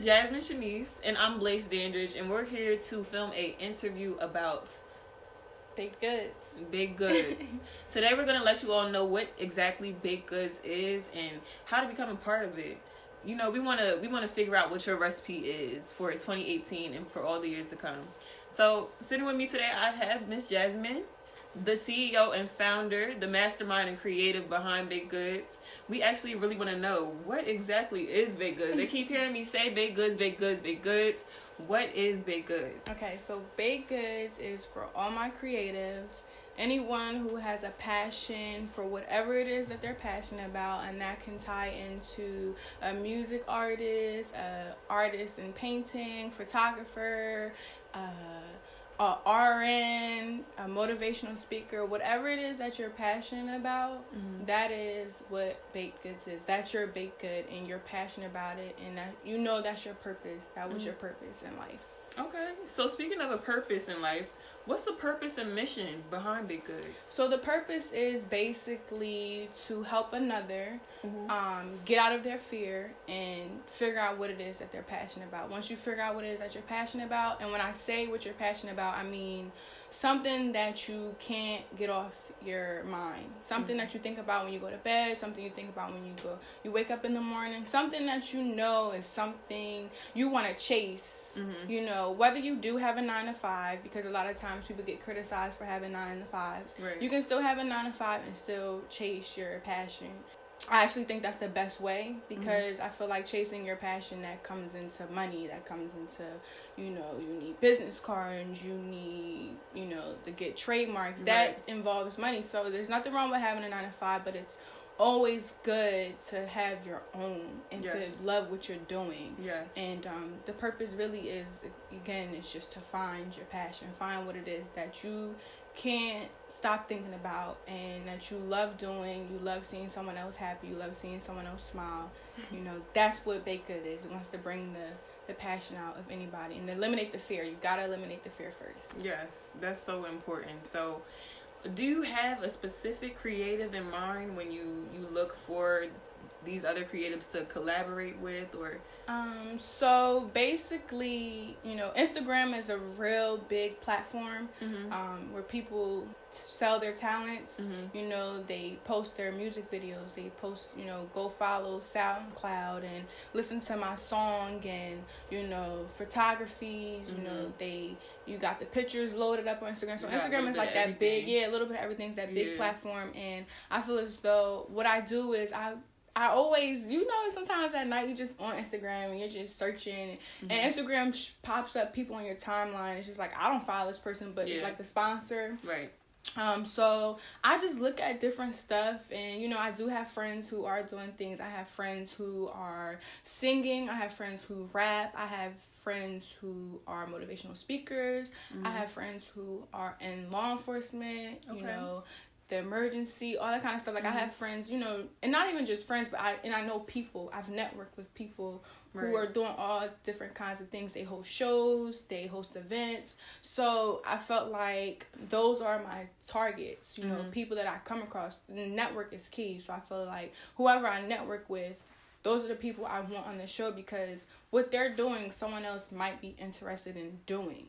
is Jasmin Shanice, and I'm Blaise Dandridge, and we're here to film a interview about baked goods. Baked goods. Today we're going to let you all know what exactly baked goods is and how to become a part of it. You know, we want to figure out what your recipe is for 2018 and for all the years to come. So, sitting with me today, I have Miss Jasmin, the CEO and founder, the mastermind and creative behind Baked Goods. We actually really want to know, what exactly is Baked Goods? They keep hearing me say Baked Goods, Baked Goods, Baked Goods. What is Baked Goods? Okay, so Baked Goods is for all my creatives, anyone who has a passion for whatever it is that they're passionate about, and that can tie into a music artist, artist in painting, photographer, a RN, a motivational speaker, whatever it is that you're passionate about, that is what Baked Goods is. That's your baked good, and you're passionate about it, and that, you know, that's your purpose. That was your purpose in life. Okay, so speaking of a purpose in life, what's the purpose and mission behind Baked Goods? So the purpose is basically to help another get out of their fear and figure out what it is that they're passionate about. Once you figure out what it is that you're passionate about, and when I say what you're passionate about, I mean something that you can't get off your mind, something that you think about when you go to bed, something you think about when you wake up in the morning, something that you know is something you want to chase. You know, whether you do have a 9-to-5, because a lot of times people get criticized for having 9-to-5s. Right. You can still have a 9-to-5 and still chase your passion. I actually think that's the best way, because I feel like chasing your passion, that comes into money, that comes into, you know, you need business cards, you need, you know, to get trademarks. That involves money. So there's nothing wrong with having a 9-to-5, but it's always good to have your own and to love what you're doing. Yes. And the purpose really is, again, it's just to find your passion, find what it is that you can't stop thinking about and that you love doing. You love seeing someone else happy, you love seeing someone else smile. You know, that's what Baked Good is. It wants to bring the passion out of anybody and eliminate the fear. You gotta eliminate the fear first. Yes, that's so important. So do you have a specific creative in mind when you look for these other creatives to collaborate with? Or so basically, you know, Instagram is a real big platform where people sell their talents. You know, they post their music videos, they post, you know, go follow SoundCloud and listen to my song, and, you know, photographies, you know, you got the pictures loaded up on Instagram. So Instagram is like that big, a little bit of everything's that big platform. And I feel as though what I do is I always, you know, sometimes at night you just on Instagram and you're just searching, and Instagram pops up people on your timeline. It's just like, I don't follow this person, but it's like the sponsor. Right. So I just look at different stuff, and, you know, I do have friends who are doing things. I have friends who are singing. I have friends who rap. I have friends who are motivational speakers. I have friends who are in law enforcement, you know, the emergency, all that kind of stuff. Like I have friends, you know, and not even just friends, but I know people. I've networked with people who are doing all different kinds of things. They host shows, they host events. So I felt like those are my targets, you know, people that I come across. The network is key. So I feel like whoever I network with, those are the people I want on the show, because what they're doing, someone else might be interested in doing.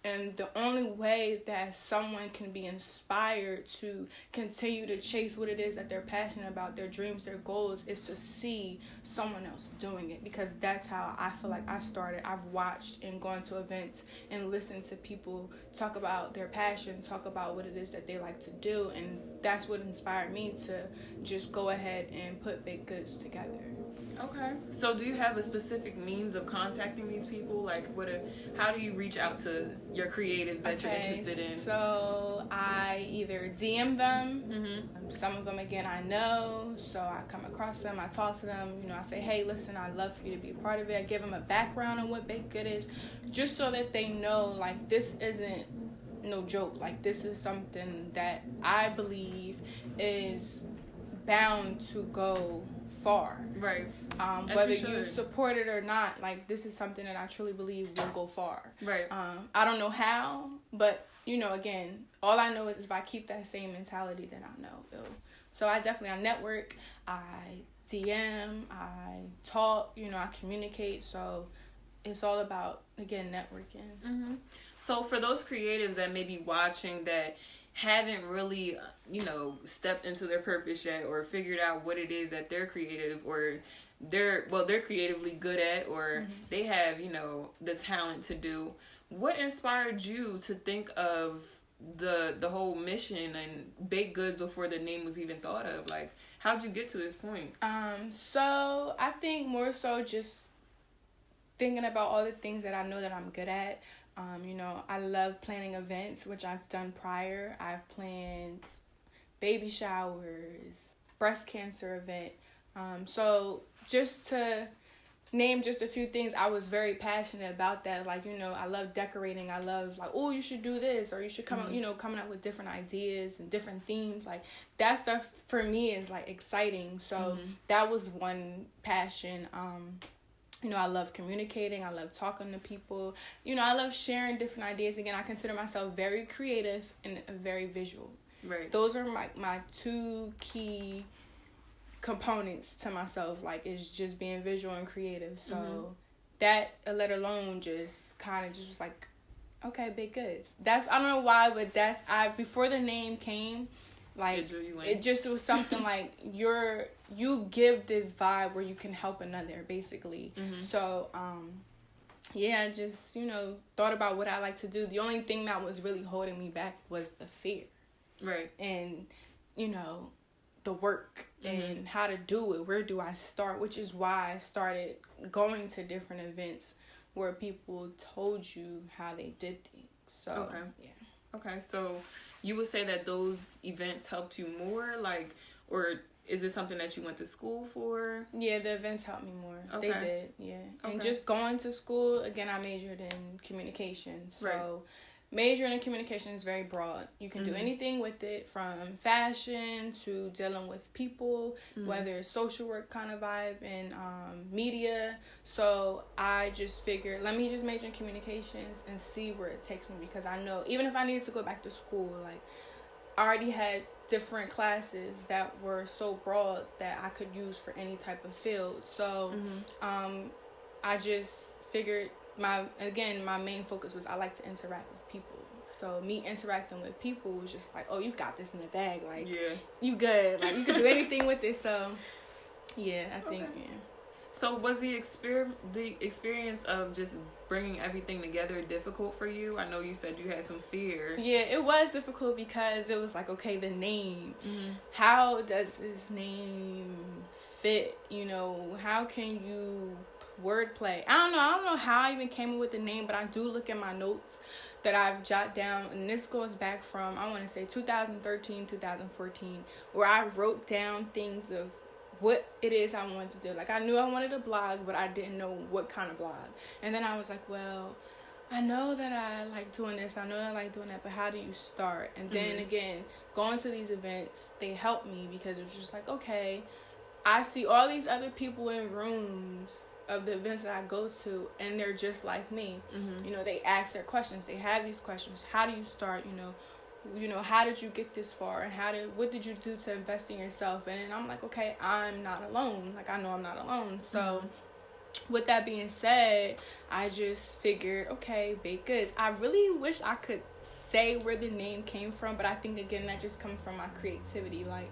And the only way that someone can be inspired to continue to chase what it is that they're passionate about, their dreams, their goals, is to see someone else doing it. Because that's how I feel like I started. I've watched and gone to events and listened to people talk about their passion, talk about what it is that they like to do. And that's what inspired me to just go ahead and put Baked Goods together. Okay. So do you have a specific means of contacting these people? Like, how do you reach out to your creatives that you're interested in? So I either DM them. Some of them, again, I know. So I come across them, I talk to them. You know, I say, hey, listen, I'd love for you to be a part of it. I give them a background on what Baked Good is, just so that they know, like, this isn't no joke. Like, this is something that I believe is bound to go far. Right. Whether you support it or not, like, this is something that I truly believe will go far. Right. I don't know how, but, you know, again, all I know is if I keep that same mentality, then I know it'll. So I network, I DM, I talk, you know, I communicate. So it's all about, again, networking. Mm-hmm. So for those creatives that may be watching that haven't really, stepped into their purpose yet or figured out what it is that they're creative or they're creatively good at or they have, the talent to do, what inspired you to think of the whole mission and baked goods before the name was even thought of? Like, how'd you get to this point? So I think more so just thinking about all the things that I know that I'm good at. I love planning events, which I've done prior. I've planned baby showers, breast cancer event. So just to name just a few things, I was very passionate about that. Like, I love decorating. I love like, oh, you should do this, or you should come up, coming up with different ideas and different themes. Like that stuff for me is like exciting. So that was one passion. I love communicating. I love talking to people. I love sharing different ideas. Again, I consider myself very creative and very visual. Right. Those are my two key components to myself. Like, it's just being visual and creative. So that, let alone, just kind of just was like, okay, baked goods. That's, I don't know why, but before the name came, like, it just was something like you give this vibe where you can help another, basically. So, I just, thought about what I like to do. The only thing that was really holding me back was the fear. Right. And, the work and how to do it. Where do I start? Which is why I started going to different events where people told you how they did things. So, okay. Yeah. Okay, so you would say that those events helped you more, like, or is it something that you went to school for? Yeah, the events helped me more. Okay. They did, yeah. Okay. And just going to school, again, I majored in communication. So majoring in communication is very broad. You can do anything with it, from fashion to dealing with people, whether it's social work kind of vibe and media. So I just figured, let me just major in communications and see where it takes me, because I know even if I needed to go back to school, like, I already had different classes that were so broad that I could use for any type of field. So I just figured my main focus was I like to interact with people. So me interacting with people was just like, oh, you got this in the bag. Like, you good. Like, you can do anything with it. So, yeah, I think, So was the experience of just bringing everything together difficult for you? I know you said you had some fear. Yeah, it was difficult because it was like, okay, the name. How does this name fit? How can you wordplay? I don't know how I even came up with the name, but I do look at my notes that I've jotted down, and this goes back from, I want to say 2013, 2014, where I wrote down things of what it is I wanted to do. Like, I knew I wanted a blog, but I didn't know what kind of blog. And then I was like, well, I know that I like doing this, I know that I like doing that, but how do you start? And then again, going to these events, they helped me, because it was just like, okay, I see all these other people in rooms of the events that I go to, and they're just like me. They ask their questions, they have these questions. How do you start? How did you get this far? And what did you do to invest in yourself? And I'm like, okay, I'm not alone. Like, I know I'm not alone. So with that being said, I just figured, okay, baked goods. I really wish I could say where the name came from, but I think, again, that just comes from my creativity. Like,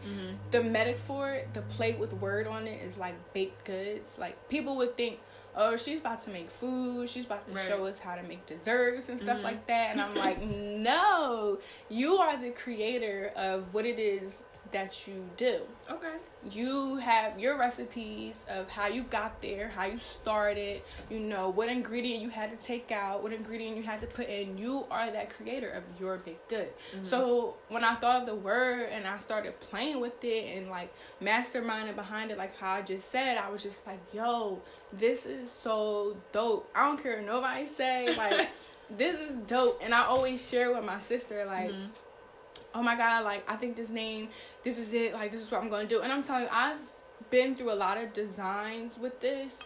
the metaphor, the play with word on it is like baked goods. Like, people would think, oh, she's about to make food, she's about to show us how to make desserts and stuff like that. And I'm like, no, you are the creator of what it is that you do. Okay. You have your recipes of how you got there, how you started, what ingredient you had to take out, what ingredient you had to put in. You are that creator of your baked good. So when I thought of the word and I started playing with it and like masterminding behind it, like how I just said, I was just like, yo, this is so dope. I don't care what nobody say, like, this is dope. And I always share with my sister, like, oh my God, like, I think this is it, like, this is what I'm going to do. And I'm telling you, I've been through a lot of designs with this.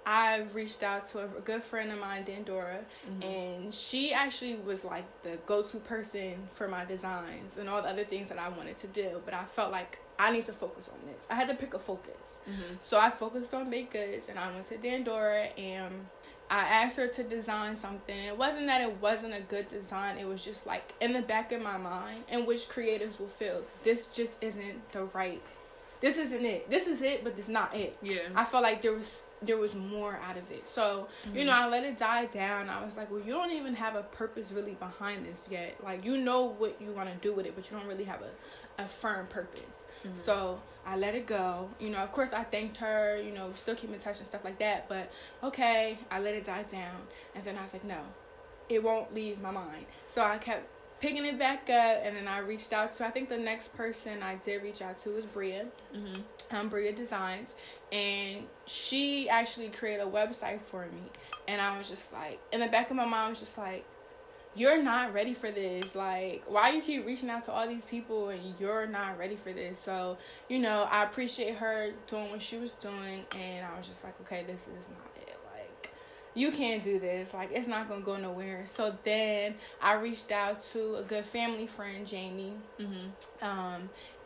I've reached out to a good friend of mine, Dandora, and she actually was like the go-to person for my designs and all the other things that I wanted to do. But I felt like I need to focus on this. I had to pick a focus. So I focused on baked goods, and I went to Dandora, and I asked her to design something. It wasn't that it wasn't a good design. It was just like in the back of my mind, and which creatives will feel, this just isn't the right, this isn't it. This is it, but it's not it. Yeah. I felt like there was more out of it. So, you know, I let it die down. I was like, well, you don't even have a purpose really behind this yet. Like, you know what you want to do with it, but you don't really have a firm purpose. So I let it go. You know, of course I thanked her, you know, still keep in touch and stuff like that. But okay, I let it die down. And then I was like, no, it won't leave my mind. So I kept picking it back up, and then I reached out to, I think the next person I did reach out to was Bria. Bria Designs, and she actually created a website for me, and I was just like, in the back of my mind, I was just like, you're not ready for this. Like, why you keep reaching out to all these people and you're not ready for this? So, you know, I appreciate her doing what she was doing, and I was just like, okay, this is not it. Like, you can't do this. Like, it's not gonna go nowhere. So then I reached out to a good family friend, Jamie.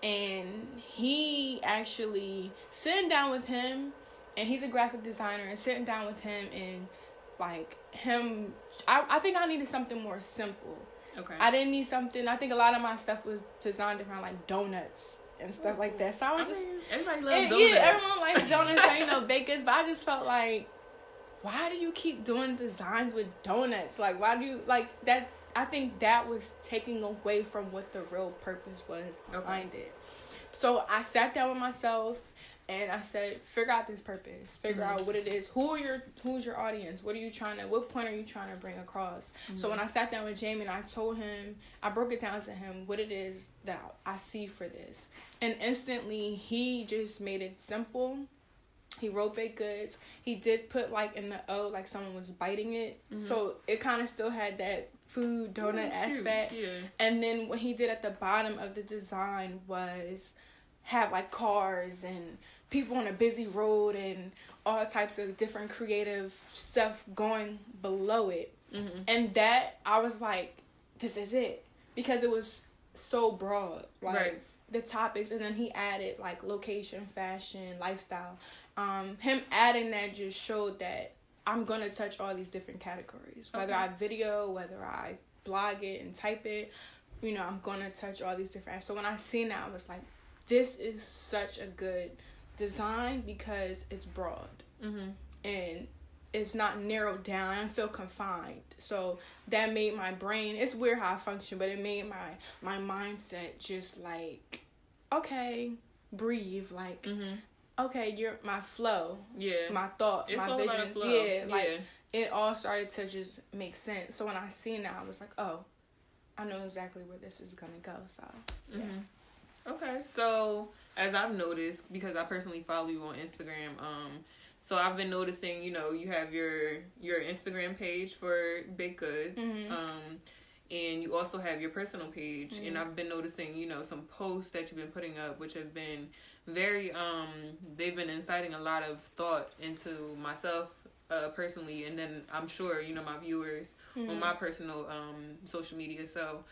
And he actually, sitting down with him, and he's a graphic designer, and sitting down with him and like him, I think I needed something more simple. Okay. I didn't need something, I think a lot of my stuff was designed around like donuts and stuff like that. So I was everybody loves donuts. Yeah, everyone likes donuts and, you know, baked goods, but I just felt like, why do you keep doing designs with donuts? Like, why do you, like, that, I think that was taking away from what the real purpose was behind it. So I sat down with myself and I said, figure out this purpose. Figure out what it is. Who's your audience? What point are you trying to bring across? So when I sat down with Jamie and I told him, I broke it down to him what it is that I see for this. And instantly he just made it simple. He wrote baked goods. He did put like in the O, like someone was biting it. So it kind of still had that food donut aspect. Yeah. And then what he did at the bottom of the design was have like cars and people on a busy road and all types of different creative stuff going below it. And that, I was like, this is it. Because it was so broad. Like the topics, and then he added like location, fashion, lifestyle. Him adding that just showed that I'm going to touch all these different categories. Whether I video, whether I blog it and type it, you know, I'm going to touch all these different. So when I seen that, I was like, this is such a good design because it's broad. And it's not narrowed down. I don't feel confined. So that made my brain, it's weird how I function, but it made my mindset just like, okay, breathe. Like, okay, you're my flow. Yeah. My thought, it's my vision. Flow. Yeah. Like, it all started to just make sense. So when I seen that, I was like, oh, I know exactly where this is going to go. So, yeah. Okay. So, as I've noticed, because I personally follow you on Instagram, so I've been noticing, you know, you have your Instagram page for baked goods, and you also have your personal page, and I've been noticing, you know, some posts that you've been putting up, which have been very, they've been inciting a lot of thought into myself, personally, and then I'm sure, you know, my viewers on my personal, social media. So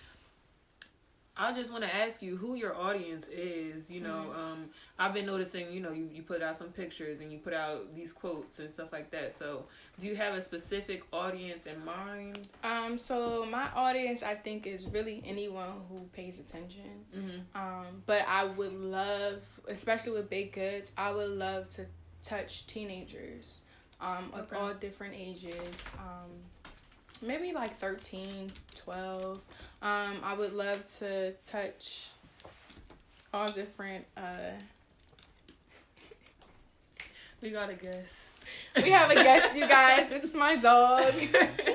I just want to ask you who your audience is. You know, I've been noticing, you know, you put out some pictures and you put out these quotes and stuff like that. So do you have a specific audience in mind? So my audience, I think, is really anyone who pays attention. But I would love, especially with baked goods, I would love to touch teenagers of all different ages. Maybe like 13, 12. I would love to touch all different, we got a guest. We have a guest, you guys. It's my dog.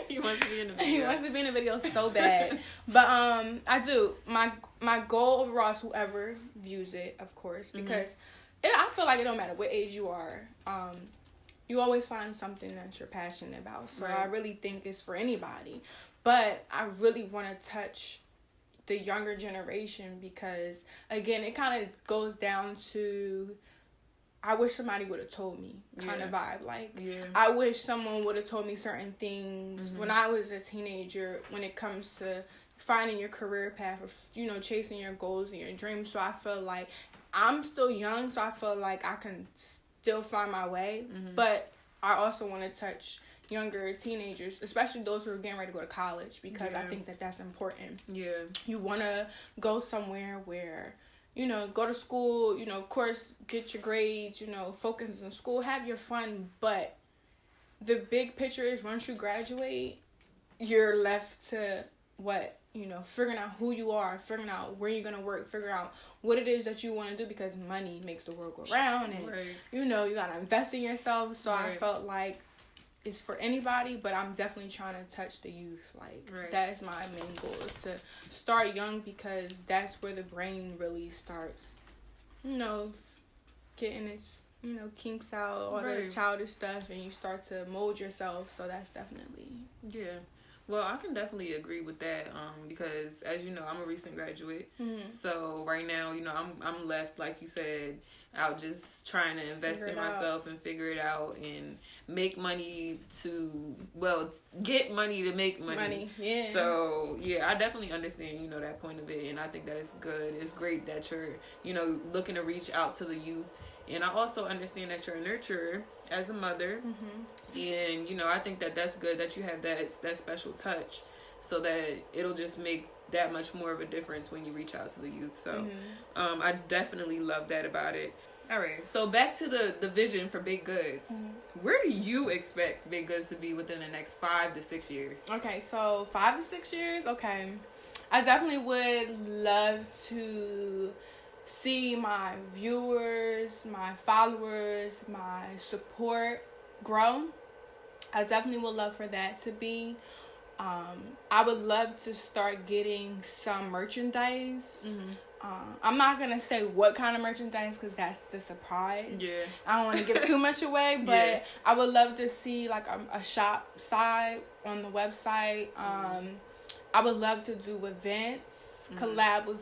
He wants to be in the video. He wants to be in the video so bad. But I do. My goal overall is whoever views it, of course, because I feel like it don't matter what age you are. You always find something that you're passionate about. So I really think it's for anybody. But I really want to touch the younger generation because, again, it kind of goes down to I wish somebody would have told me kind of vibe. Like, yeah. I wish someone would have told me certain things when I was a teenager when it comes to finding your career path or, you know, chasing your goals and your dreams. So I feel like I'm still young, so I feel like I can still find my way. But I also want to touch younger teenagers, especially those who are getting ready to go to college, because I think that that's important. Yeah. You want to go somewhere where, you know, go to school, you know, of course, get your grades, you know, focus on school, have your fun, but the big picture is once you graduate, you're left to what? You know, figuring out who you are, figuring out where you're going to work, figuring out what it is that you want to do, because money makes the world go round, and, you know, you got to invest in yourself. So I felt like it's for anybody, but I'm definitely trying to touch the youth. Like, that is my main goal, is to start young, because that's where the brain really starts, you know, getting its, you know, kinks out, all the childish stuff, and you start to mold yourself. So that's definitely... Yeah. Well, I can definitely agree with that, because, as you know, I'm a recent graduate. So right now, you know, I'm left, like you said, out just trying to invest in myself and figure it out and make money to, well, get money to make money. Yeah. So, yeah, I definitely understand, you know, that point of it, and I think that it's good. It's great that you're, you know, looking to reach out to the youth. And I also understand that you're a nurturer as a mother. And, you know, I think that that's good that you have that special touch, so that it'll just make that much more of a difference when you reach out to the youth. So I definitely love that about it. All right. So back to the vision for Baked Goods. Where do you expect Baked Goods to be within the next 5 to 6 years? Okay, so 5 to 6 years. Okay. I definitely would love to see my viewers, my followers, my support grow. I definitely would love for that to be. I would love to start getting some merchandise. I'm not going to say what kind of merchandise, because that's the surprise. Yeah. I don't want to give too much away, but I would love to see like a shop side on the website. I would love to do events, collab with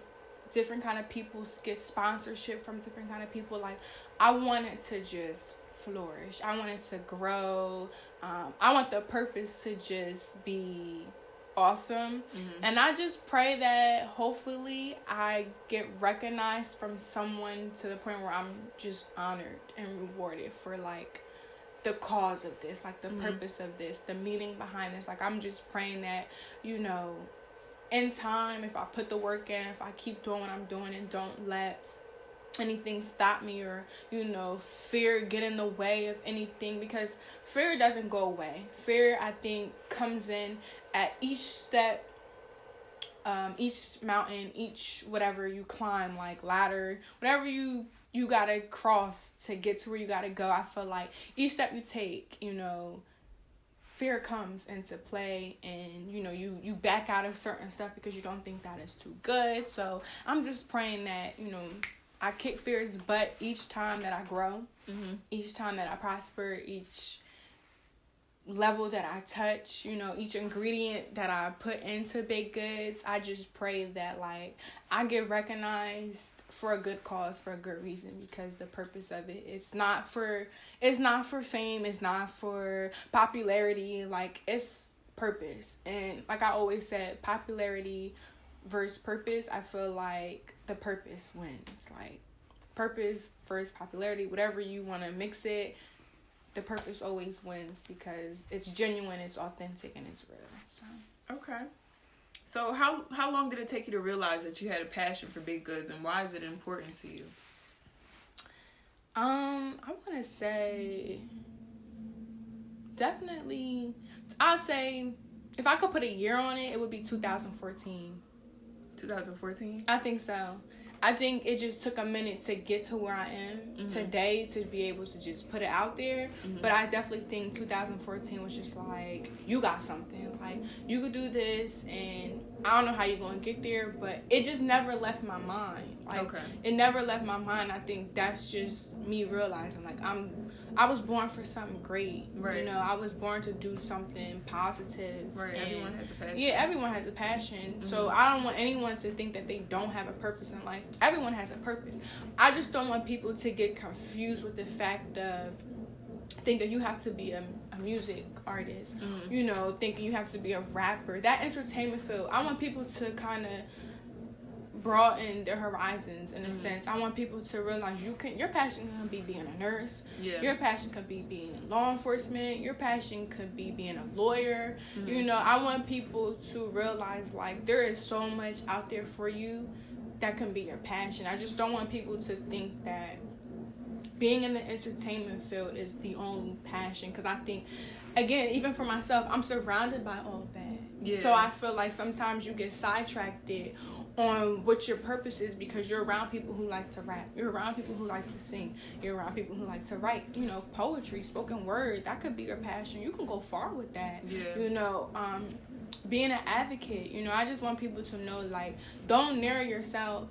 different kind of people, get sponsorship from different kind of people. Like, I want it to just flourish. I want it to grow. I want the purpose to just be awesome. And I just pray that hopefully I get recognized from someone to the point where I'm just honored and rewarded for like the cause of this, like the purpose of this, the meaning behind this. Like, I'm just praying that, you know, in time, if I put the work in, if I keep doing what I'm doing and don't let anything stop me, or, you know, fear get in the way of anything, because fear doesn't go away. Fear, I think, comes in at each step, each mountain, each whatever you climb, like ladder, whatever you gotta cross to get to where you gotta go. I feel like each step you take, you know, fear comes into play, and, you know, you back out of certain stuff because you don't think that is too good. So I'm just praying that, you know, I kick fear's butt each time that I grow, each time that I prosper, each level that I touch, you know, each ingredient that I put into Baked Goods. I just pray that, like, I get recognized for a good cause, for a good reason, because the purpose of it, it's not for fame, it's not for popularity. Like, it's purpose. And like I always said, popularity versus purpose, I feel like the purpose wins. Like, purpose versus popularity, whatever you want to mix it, the purpose always wins, because it's genuine, it's authentic, and it's real. So okay. So how long did it take you to realize that you had a passion for Baked Goods, and why is it important to you? I want to say definitely, I'd say if I could put a year on it, it would be 2014. 2014? I think so. I think it just took a minute to get to where I am today, to be able to just put it out there. But I definitely think 2014 was just like, you got something. Like, you could do this, and I don't know how you're going to get there, but it just never left my mind. Like, okay. It never left my mind. I think that's just me realizing, like, I was born for something great. Right. You know, I was born to do something positive. Right. Everyone has a passion. Yeah, everyone has a passion. So I don't want anyone to think that they don't have a purpose in life. Everyone has a purpose. I just don't want people to get confused with the fact of thinking you have to be a music artist, you know, thinking you have to be a rapper. That entertainment field, I want people to kind of broaden their horizons in a sense. I want people to realize your passion can be being a nurse. Yeah. Your passion could be being in law enforcement. Your passion could be being a lawyer. You know, I want people to realize, like, there is so much out there for you that can be your passion. I just don't want people to think that being in the entertainment field is the only passion, because I think, again, even for myself, I'm surrounded by all that. Yeah. So I feel like sometimes you get sidetracked on what your purpose is because you're around people who like to rap. You're around people who like to sing. You're around people who like to write, you know, poetry, spoken word. That could be your passion. You can go far with that. Yeah. You know, being an advocate, you know, I just want people to know, like, don't narrow yourself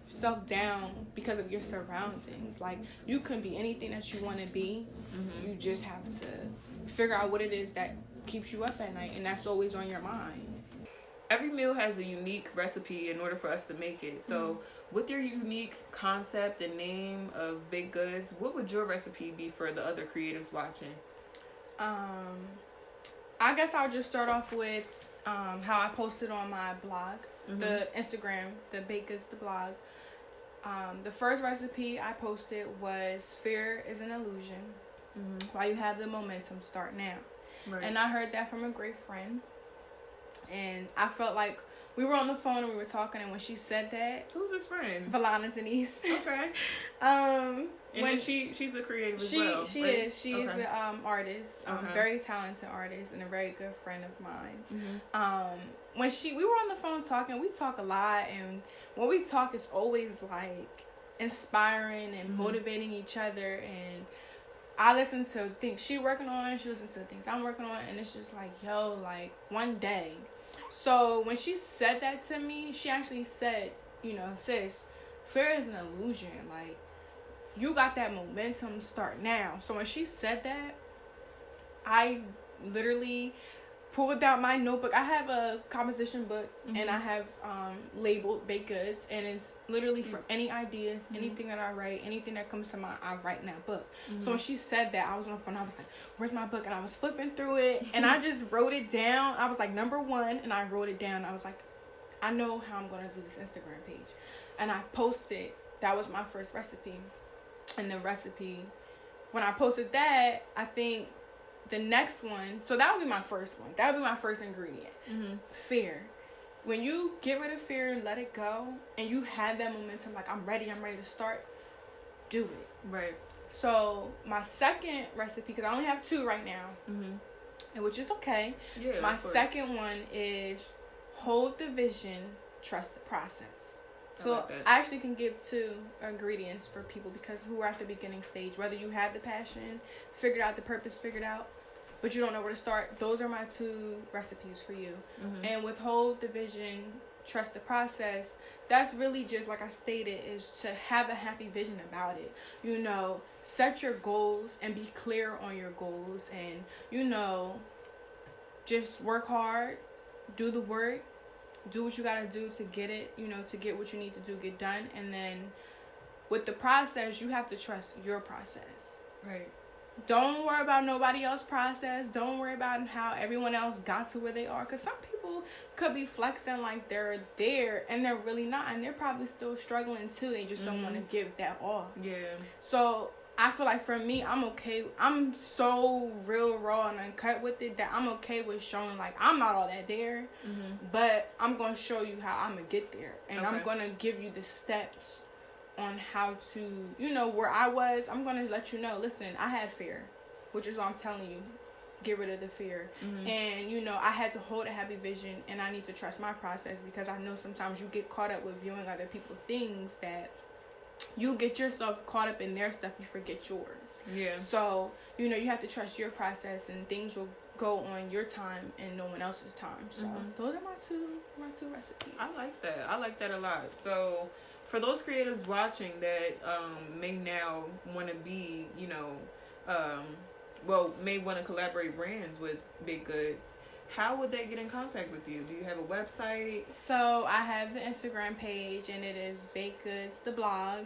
down because of your surroundings. Like, you can be anything that you want to be. You just have to figure out what it is that keeps you up at night, and that's always on your mind. Every meal has a unique recipe in order for us to make it. So with your unique concept and name of baked goods, what would your recipe be for the other creators watching? I guess I'll just start off with how I posted on my blog, the Instagram, the baked goods, the blog. The first recipe I posted was fear is an illusion. While you have the momentum, start now. Right. And I heard that from a great friend. And I felt like we were on the phone and we were talking, and when she said that... Who's this friend? Valana Denise. Okay. And then she's a creative as well, She right? is. She is an artist, very talented artist, and a very good friend of mine. When we were on the phone talking, we talk a lot, and when we talk, it's always like inspiring and motivating each other. And I listen to things she working on, she listens to the things I'm working on, and it's just like, yo, like, one day. So when she said that to me, she actually said, you know, sis, fear is an illusion. Like, you got that momentum, start now. So when she said that, I literally pulled out my notebook. I have a composition book, and I have labeled baked goods, and it's literally for any ideas, anything that I write, anything that comes to mind, I write in that book. So when she said that, I was on the phone, I was like, where's my book? And I was flipping through it, and I just wrote it down. I was like, number 1, and I wrote it down. I was like, I know how I'm going to do this Instagram page. And I posted, that was my first recipe. And the recipe, when I posted that, I think the next one, so that would be my first one. That would be my first ingredient. Fear. When you get rid of fear and let it go, and you have that momentum, like, I'm ready to start, do it. Right. So my second recipe, because I only have 2 right now, and which is okay. Yeah, my second one is hold the vision, trust the process. So I actually can give 2 ingredients for people because who are at the beginning stage, whether you have the passion, figured out the purpose, figured out, but you don't know where to start. Those are my 2 recipes for you. And with hold the vision, trust the process, that's really just, like I stated, is to have a happy vision about it. You know, set your goals and be clear on your goals, and, you know, just work hard, do the work, do what you gotta do to get it, you know, to get what you need to do, get done. And then with the process, you have to trust your process. Right. Don't worry about nobody else's process. Don't worry about how everyone else got to where they are. Because some people could be flexing like they're there and they're really not. And they're probably still struggling too. They just don't want to give that off. Yeah. So I feel like for me, I'm okay. I'm so real raw and uncut with it that I'm okay with showing, like, I'm not all that there. But I'm going to show you how I'm going to get there. And I'm going to give you the steps on how to, you know, where I was. I'm going to let you know, listen, I had fear, which is what I'm telling you. Get rid of the fear. And, you know, I had to hold a happy vision, and I need to trust my process, because I know sometimes you get caught up with viewing other people's things that you get yourself caught up in their stuff, you forget yours. Yeah. So, you know, you have to trust your process, and things will go on your time and no one else's time. So those are my two recipes. I like that a lot. So for those creators watching that may now want to be, may want to collaborate brands with Baked Goods, how would they get in contact with you? Do you have a website? So I have the Instagram page, and it is Baked Goods the blog,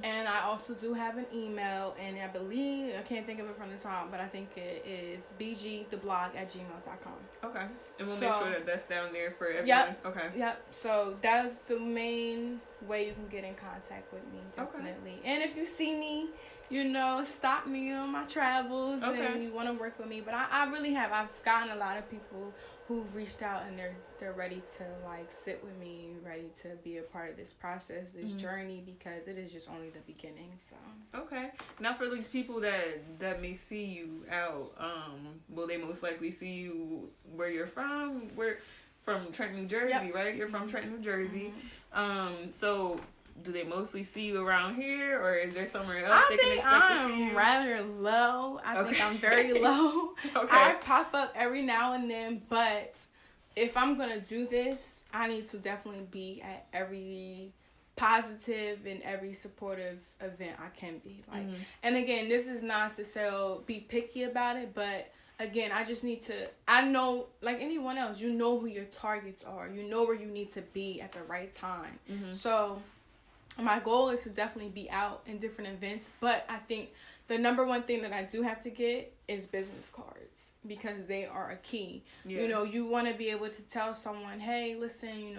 and I also do have an email, and I believe, I can't think of it from the top, but I think it is bgtheblog@gmail.com. Okay, and we'll make sure that that's down there for everyone. Yep. Okay. Yep. So that's the main way you can get in contact with me, definitely. Okay. And if you see me, stop me on my travels and you want to work with me. But I really have. I've gotten a lot of people who've reached out and they're ready to sit with me, ready to be a part of this process, this journey, because it is just only the beginning. So okay. Now for these people that may see you out, will they most likely see you where you're from? From Trenton, New Jersey, right? You're from Trenton, New Jersey. So do they mostly see you around here, or is there somewhere else they can expect to see you? I'm rather low. I think I'm very low. I pop up every now and then, but if I'm going to do this, I need to definitely be at every positive and every supportive event I can be. And again, this is not to be picky about it, but again, I just need to, I know, like anyone else, you know who your targets are. You know where you need to be at the right time. So my goal is to definitely be out in different events, but I think the number one thing that I do have to get is business cards, because they are a key. You want to be able to tell someone, hey, listen, you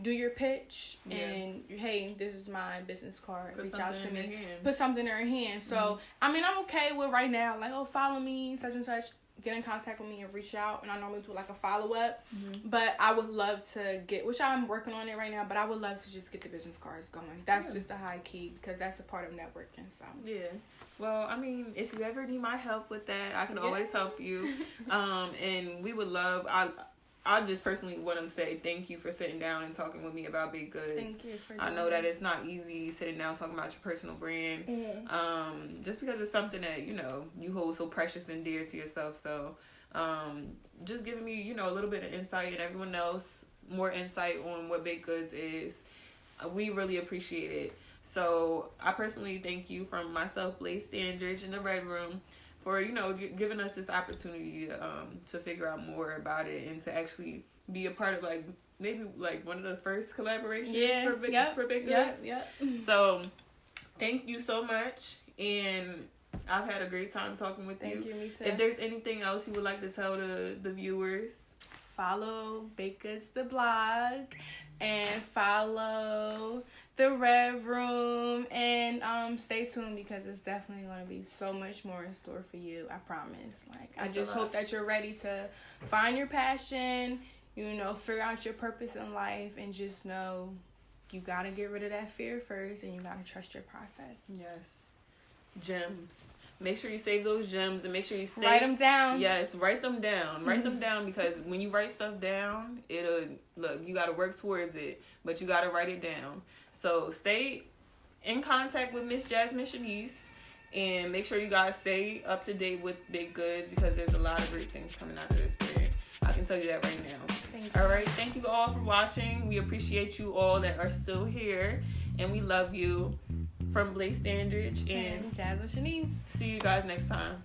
do your pitch and hey, this is my business card. Reach out to me. Put something in their hand. So, I mean, I'm okay with right now, follow me, such and such. Get in contact with me and reach out, and I normally do a follow-up, but I would love to get, which I'm working on it right now, but I would love to just get the business cards going. That's just a high key, because that's a part of networking. So well, I mean, if you ever need my help with that, I can always help you. And we would love, I just personally want to say thank you for sitting down and talking with me about Baked Goods. Thank you for I know that it's not easy sitting down talking about your personal brand. Just because it's something that, you hold so precious and dear to yourself. So just giving me, a little bit of insight, and everyone else more insight on what Baked Goods is. We really appreciate it. So I personally thank you from myself, Blaise Dandridge, in the Red Room, for giving us this opportunity to figure out more about it and to actually be a part of maybe one of the first collaborations for Baked Goods. So thank you so much, and I've had a great time talking with you. Thank you, me too. If there's anything else you would like to tell the viewers, follow Baked Goods the blog, and follow the Red Room, and stay tuned, because it's definitely going to be so much more in store for you. I promise. I just hope that you're ready to find your passion, figure out your purpose in life, and just know you got to get rid of that fear first, and you got to trust your process. Yes. Gems. Make sure you save those gems, and make sure you write them down. Yes, write them down. Write them down, because when you write stuff down, you got to work towards it, but you got to write it down. So stay in contact with Miss Jasmin Shanice, and make sure you guys stay up to date with Baked Goods, because there's a lot of great things coming out of this brand. I can tell you that right now. All right. Thank you all for watching. We appreciate you all that are still here, and we love you. From Blaise Dandridge and Jasmin Shanice. See you guys next time.